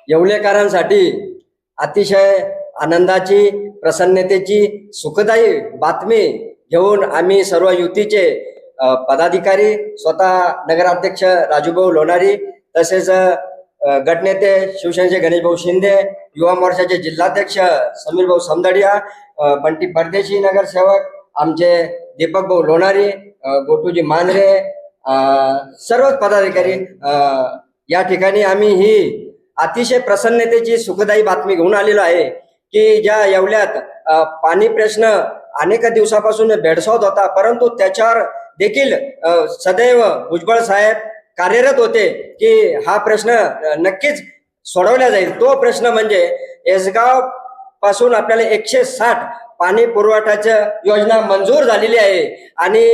येवलेकरांसाठी अतिशय आनंदाची, प्रसन्नतेची, सुखदायी बातमी घेऊन आम्ही सर्व युतीचे पदाधिकारी, स्वतः नगराध्यक्ष राजूभाऊ लोणारी, तसेच गटनेते शिवसेनेचे गणेशभाऊ शिंदे, युवा मोर्चाचे जिल्हाध्यक्ष समीरभाऊ समदडिया, बंटी परदेशी नगरसेवक आमचे दीपकभाऊ लोणारी, गोटूजी मांजरे, सर्वच पदाधिकारी या ठिकाणी आम्ही ही अतिशय प्रसन्नतेची सुखदायी बातमी घेऊन आलेलो आहे की ज्या येवल्यात पाणी प्रश्न अनेक दिवसापासून भेडसावत होता, परंतु त्याच्यावर देखील सदैव भुजबळ साहेब कार्यरत होते की हा प्रश्न नक्कीच सोडवला जाईल। तो प्रश्न म्हणजे एसगाव पासून आपल्याला 160 पाणी पुरवठ्याची योजना मंजूर झालेली आहे आणि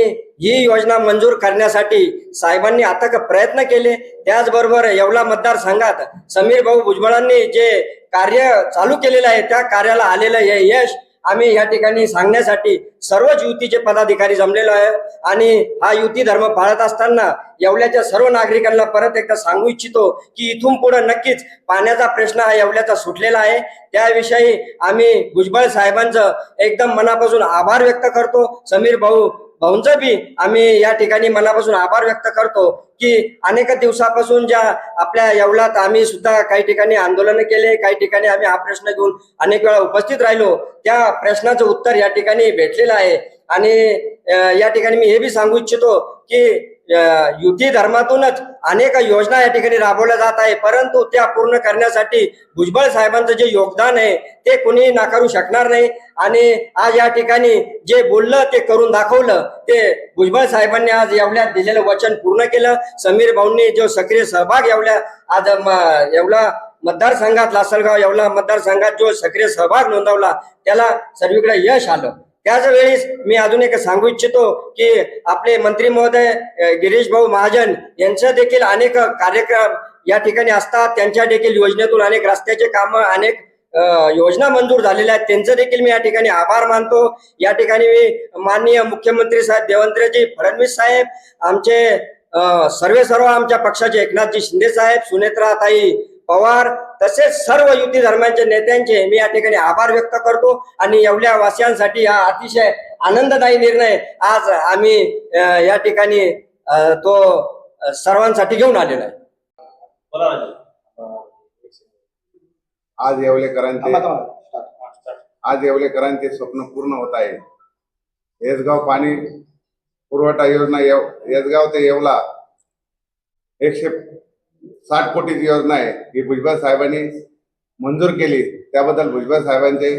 ही योजना मंजूर करण्यासाठी साहेबांनी अथक प्रयत्न केले। त्याचबरोबर येवला मतदारसंघात समीर भाऊ भुजबळांनी जे कार्य चालू केलेलं आहे त्या कार्याला आलेलं हे यश आम्ही या ठिकाणी सांगण्यासाठी सर्वच युतीचे पदाधिकारी जमलेलो आहे आणि हा युती धर्म पाळत असताना येवल्याच्या सर्व नागरिकांना परत एकदा सांगू इच्छितो की इथून पुढे नक्कीच पाण्याचा प्रश्न हा येवल्याचा सुटलेला आहे। त्याविषयी आम्ही भुजबळ साहेबांचं एकदम मनापासून आभार व्यक्त करतो। समीर भाऊंचं बी आम्ही या ठिकाणी मनापासून आभार व्यक्त करतो की अनेक दिवसापासून ज्या आपल्या येवल्यात आम्ही सुद्धा काही ठिकाणी आंदोलन केले, काही ठिकाणी आम्ही हा प्रश्न घेऊन अनेक वेळा उपस्थित राहिलो, त्या प्रश्नाचं उत्तर या ठिकाणी भेटलेलं आहे। आणि या ठिकाणी मी हे बी सांगू इच्छितो की युती धर्मातूनच अनेक योजना या ठिकाणी राबवल्या जात आहे, परंतु त्या पूर्ण करण्यासाठी भुजबळ साहेबांचं जे योगदान आहे ते कोणी नाकारू शकणार नाही। आणि आज या ठिकाणी जे बोललं ते करून दाखवलं, ते भुजबळ साहेबांनी आज येवल्यात दिलेलं वचन पूर्ण केलं। समीर भाऊंनी जो सक्रिय सहभाग आज येवला मतदारसंघात, लासलगाव येवला मतदारसंघात जो सक्रिय सहभाग नोंदवला त्याला सर्वीकडे यश आलं। त्याच वेळेस मी अजून एक सांगू इच्छितो की आपले मंत्री महोदय गिरीश भाऊ महाजन यांचं देखील अनेक कार्यक्रम या ठिकाणी असतात, त्यांच्या देखील योजनेतून अनेक रस्त्याचे काम, अनेक योजना मंजूर झालेल्या आहेत, त्यांचं देखील मी या ठिकाणी आभार मानतो। या ठिकाणी मी माननीय मुख्यमंत्री साहेब देवेंद्रजी फडणवीस साहेब, आमचे सर्व आमच्या पक्षाचे एकनाथजी शिंदे साहेब, सुनेत्राताई पवार, तसेच सर्व युती धर्मांचे नेत्यांचे मी या ठिकाणी आभार व्यक्त करतो। आणि येवल्या वासियांसाठी हा अतिशय आनंददायी निर्णय आज आम्ही या ठिकाणी तो सर्वांसाठी घेऊन आलेला आहे। आज येवलेकरांचे स्वप्न पूर्ण होत आहे। येसगाव पाणी पुरवठा योजना येसगाव ते येवला 160 कोटीची योजना आहे, ही भुजबळ साहेबांनी मंजूर केली, त्याबद्दल भुजबळ साहेबांचे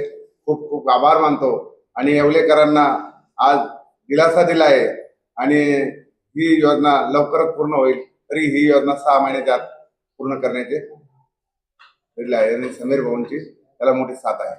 खूप खूप आभार मानतो। आणि येवलेकरांना आज दिलासा दिला आहे आणि ही योजना लवकरच पूर्ण होईल, तरी ही योजना 6 महिन्याच्या आत पूर्ण करण्याचे दिले आहे आणि समीर भाऊंची त्याला मोठी साथ आहे।